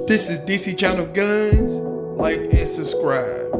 This is DC Channel Guns. Like and subscribe.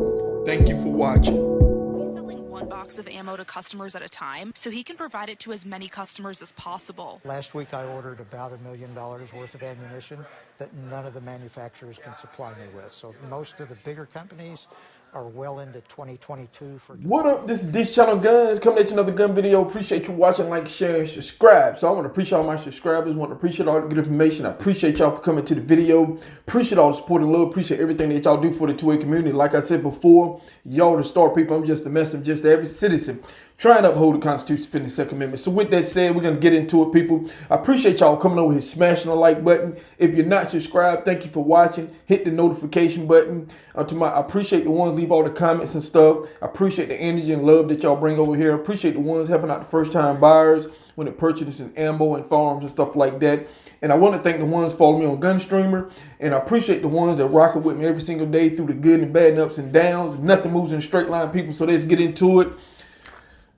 Thank you for watching. He's selling one box of ammo to customers at a time, so he can provide it to as many customers as possible. Last week I ordered about $1 million worth of ammunition that none of the manufacturers can supply me with. So most of the bigger companies are well into 2022 for... What up? This is DC Channel Guns coming at you another gun video. Appreciate you watching, like, share, and subscribe. So I want to appreciate all my subscribers. Want to appreciate all the good information. I appreciate y'all for coming to the video. Appreciate all the support and love. Appreciate everything that y'all do for the 2A community. Like I said before, y'all the star people. I'm just a messenger, just every citizen trying to uphold the Constitution, defend the Second Amendment. So with that said, we're going to get into it, people. I appreciate y'all coming over here, smashing the like button. If you're not subscribed, thank you for watching. Hit the notification button. I appreciate the ones leave all the comments and stuff. I appreciate the energy and love that y'all bring over here. I appreciate the ones helping out the first-time buyers when they're purchasing ammo and firearms and stuff like that. And I want to thank the ones following me on Gunstreamer. And I appreciate the ones that rock it with me every single day through the good and bad and ups and downs. Nothing moves in a straight line, people. So let's get into it.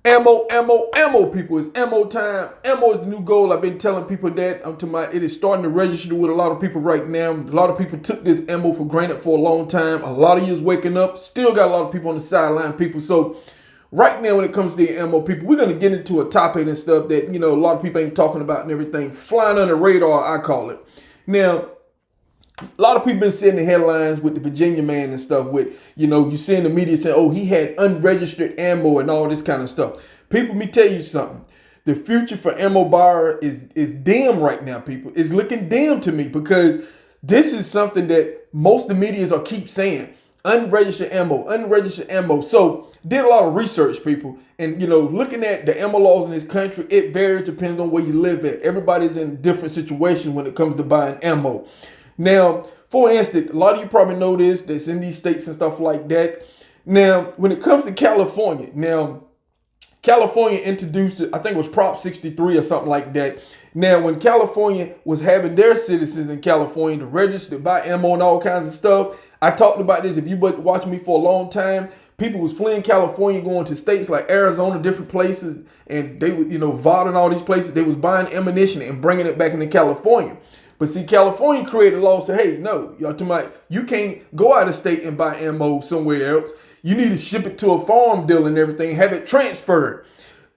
Ammo, ammo, ammo, people. It's ammo time. Ammo is the new goal. I've been telling people that. It is starting to register with a lot of people right now. A lot of people took this ammo for granted for a long time. A lot of you is waking up. Still got a lot of people on the sideline, people. So right now, when it comes to the ammo, people, we're going to get into a topic and stuff that, a lot of people ain't talking about and everything. Flying under the radar, I call it. Now, a lot of people been seeing the headlines with the Virginia man and stuff with, you see in the media saying, oh, he had unregistered ammo and all this kind of stuff. People, let me tell you something. The future for ammo buyer is dim right now, people. It's looking dim to me because this is something that most of the media are keep saying. Unregistered ammo, unregistered ammo. So did a lot of research, people. And, looking at the ammo laws in this country, it varies, depends on where you live at. Everybody's in different situations when it comes to buying ammo. Now, for instance, a lot of you probably know this, that's in these states and stuff like that. Now, when it comes to California, California introduced, I think it was Prop 63 or something like that. Now, when California was having their citizens in California to register, to buy ammo and all kinds of stuff, I talked about this. If you been watching me for a long time, people was fleeing California, going to states like Arizona, different places, and they would, Nevada and all these places, they was buying ammunition and bringing it back into California. But see, California created a law and said, hey, no, you can't go out of state and buy ammo somewhere else. You need to ship it to a farm dealer and everything, have it transferred.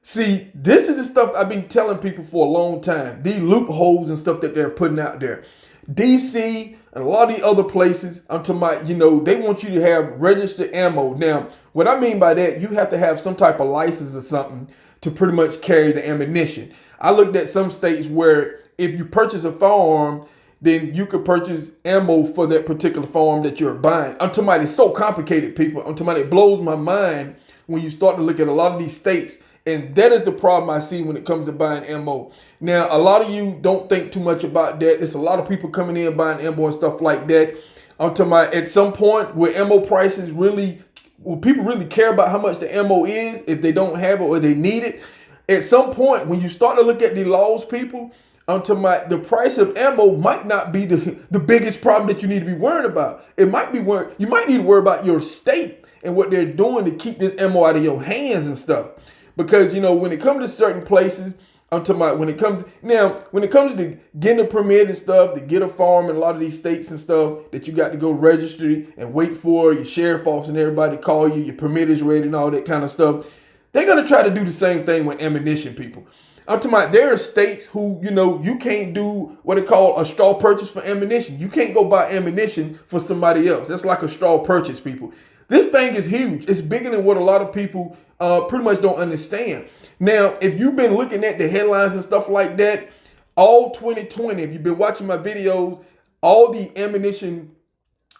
See, this is the stuff I've been telling people for a long time. These loopholes and stuff that they're putting out there. DC and a lot of the other places, I'm talking about, they want you to have registered ammo. Now, what I mean by that, you have to have some type of license or something to pretty much carry the ammunition. I looked at some states where if you purchase a firearm, then you could purchase ammo for that particular firearm that you're buying. I'm talking about it's so complicated, people. I'm talking about it blows my mind when you start to look at a lot of these states. And that is the problem I see when it comes to buying ammo. Now, a lot of you don't think too much about that. It's a lot of people coming in buying ammo and stuff like that. I'm talking about at some point where ammo prices really, will people really care about how much the ammo is if they don't have it or they need it? At some point, when you start to look at the laws, people, I'm talking about the price of ammo might not be the biggest problem that you need to be worrying about. It might be where you might need to worry about your state and what they're doing to keep this ammo out of your hands and stuff. Because, when it comes to certain places, I'm talking about when it comes to getting a permit and stuff, to get a farm in a lot of these states and stuff, that you got to go register and wait for your sheriff office and everybody to call you, your permit is ready and all that kind of stuff. They're going to try to do the same thing with ammunition, people. I'm talking about there are states who, you can't do what they call a straw purchase for ammunition. You can't go buy ammunition for somebody else. That's like a straw purchase, people. This thing is huge. It's bigger than what a lot of people pretty much don't understand. Now, if you've been looking at the headlines and stuff like that, all 2020, if you've been watching my videos, all the ammunition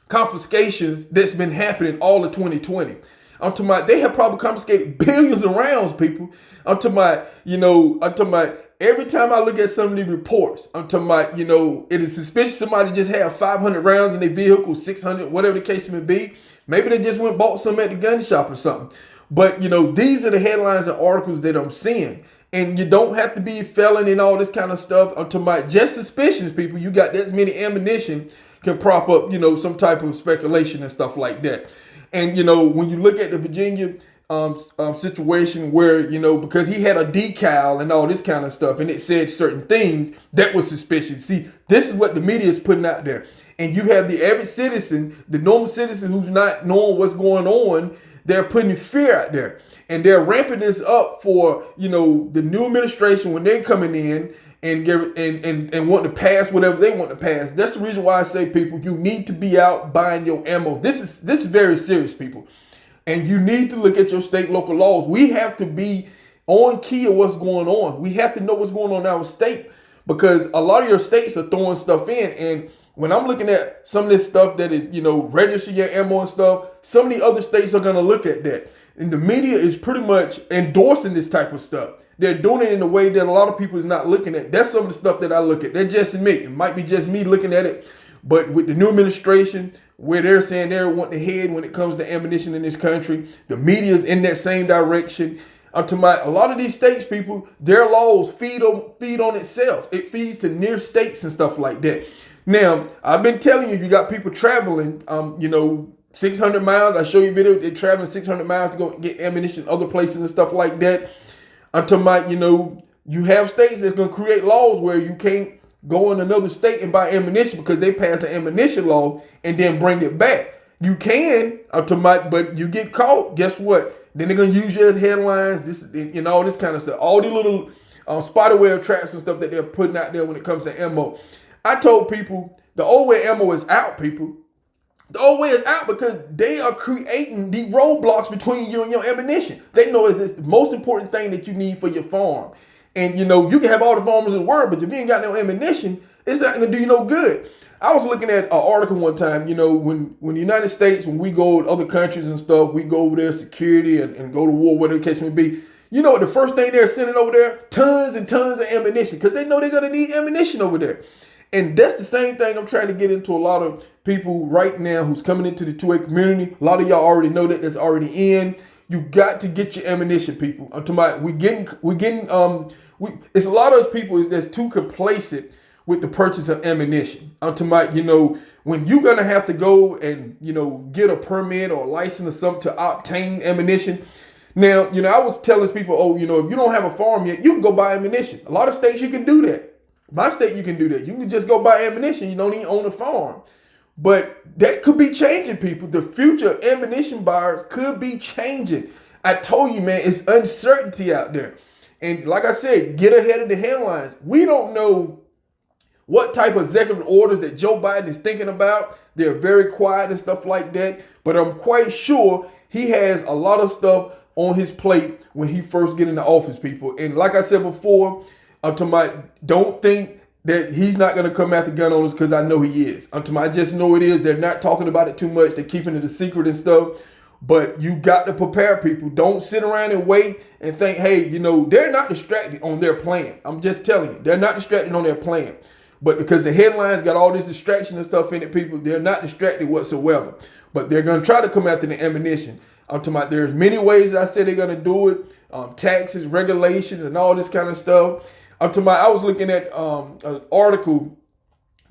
confiscations that's been happening all of 2020. I'm talking about they have probably confiscated billions of rounds, people. I'm talking about, every time I look at some of the reports, I'm talking about, it is suspicious somebody just have 500 rounds in their vehicle, 600, whatever the case may be. Maybe they just went and bought some at the gun shop or something. But, these are the headlines and articles that I'm seeing. And you don't have to be a felon and all this kind of stuff. I'm talking about just suspicions, people. You got that many ammunition can prop up, some type of speculation and stuff like that. And, when you look at the Virginia situation where, you know, because he had a decal and all this kind of stuff and it said certain things that was suspicious. See, this is what the media is putting out there. And you have the average citizen, the normal citizen who's not knowing what's going on, they're putting fear out there. And they're ramping this up for, you know, the new administration when they're coming in and want to pass whatever they want to pass. That's the reason why I say, people, you need to be out buying your ammo. This is very serious, people. And you need to look at your state local laws. We have to be on key of what's going on. We have to know what's going on in our state, because a lot of your states are throwing stuff in. And when I'm looking at some of this stuff that is, you know, register your ammo and stuff, some of the other states are going to look at that. And the media is pretty much endorsing this type of stuff. They're doing it in a way that a lot of people is not looking at. That's some of the stuff that I look at. That's just me. It might be just me looking at it. But with the new administration, where they're saying they want to head when it comes to ammunition in this country, the media is in that same direction. A lot of these states, people, their laws feed on itself. It feeds to near states and stuff like that. Now, I've been telling you got people traveling, 600 miles. I show you a video. They're traveling 600 miles to go get ammunition in other places and stuff like that. I'm talking about, you have states that's going to create laws where you can't go in another state and buy ammunition because they passed the ammunition law and then bring it back. You can, but you get caught. Guess what? Then they're going to use you as headlines, all this kind of stuff. All the little spiderweb traps and stuff that they're putting out there when it comes to ammo. I told people the old way ammo is out, people. The old way is out because they are creating the roadblocks between you and your ammunition. They know it's the most important thing that you need for your farm. And, you can have all the farmers in the world, but if you ain't got no ammunition, it's not going to do you no good. I was looking at an article one time, when the United States, when we go to other countries and stuff, we go over there, security and go to war, whatever the case may be. You know what the first thing they're sending over there? Tons and tons of ammunition, because they know they're going to need ammunition over there. And that's the same thing I'm trying to get into a lot of people right now who's coming into the 2A community. A lot of y'all already know that, that's already in. You got to get your ammunition, people. It's a lot of those people that's too complacent with the purchase of ammunition. When you're gonna have to go and get a permit or a license or something to obtain ammunition. Now, I was telling people, if you don't have a farm yet, you can go buy ammunition. A lot of states you can do that. My state, you can do that. You can just go buy ammunition. You don't even own a farm. But that could be changing, people. The future ammunition buyers could be changing. I told you, man, it's uncertainty out there. And like I said, get ahead of the headlines. We don't know what type of executive orders that Joe Biden is thinking about. They're very quiet and stuff like that. But I'm quite sure he has a lot of stuff on his plate when he first get into office, people. And like I said before, don't think that he's not going to come after gun owners, because I know he is. I just know it is. They're not talking about it too much. They're keeping it a secret and stuff. But you got to prepare, people. Don't sit around and wait and think, hey, they're not distracted on their plan. I'm just telling you, they're not distracted on their plan. But because the headlines got all this distraction and stuff in it, people, they're not distracted whatsoever. But they're going to try to come after the ammunition. There's many ways that I said they're going to do it. Taxes, regulations, and all this kind of stuff. I was looking at an article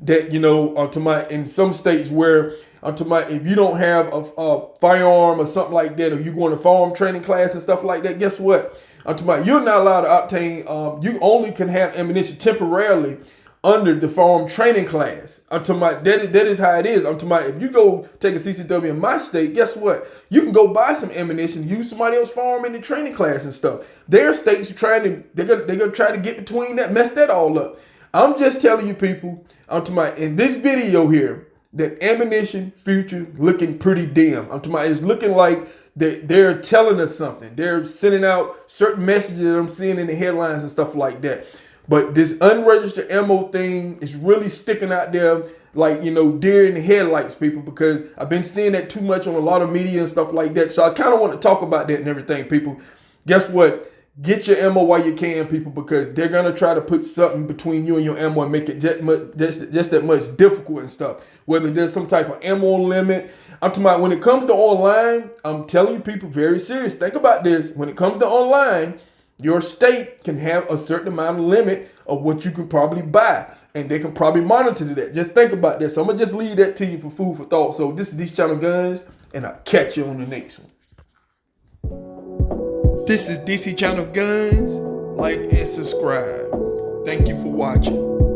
that, in some states where, if you don't have a firearm or something like that, or you going to farm training class and stuff like that, guess what? You're not allowed to obtain, you only can have ammunition temporarily under the farm training class. That is how it is. If you go take a CCW in my state, guess what? You can go buy some ammunition, use somebody else's farm in the training class and stuff. Their states are they're gonna try to get between that, mess that all up. I'm just telling you, people, in this video here, that ammunition future looking pretty dim. It's looking like they're telling us something. They're sending out certain messages that I'm seeing in the headlines and stuff like that. But this unregistered ammo thing is really sticking out there like, deer in the headlights, people, because I've been seeing that too much on a lot of media and stuff like that. So I kind of want to talk about that and everything, people. Guess what? Get your ammo while you can, people, because they're going to try to put something between you and your ammo and make it just that much difficult and stuff. Whether there's some type of ammo limit. I'm talking about when it comes to online, I'm telling you, people, very serious. Think about this. When it comes to online, your state can have a certain amount of limit of what you can probably buy. And they can probably monitor that. Just think about that. So I'm going to just leave that to you for food for thought. So this is These Channel Guns, and I'll catch you on the next one. This is DC Channel Guns. Like and subscribe. Thank you for watching.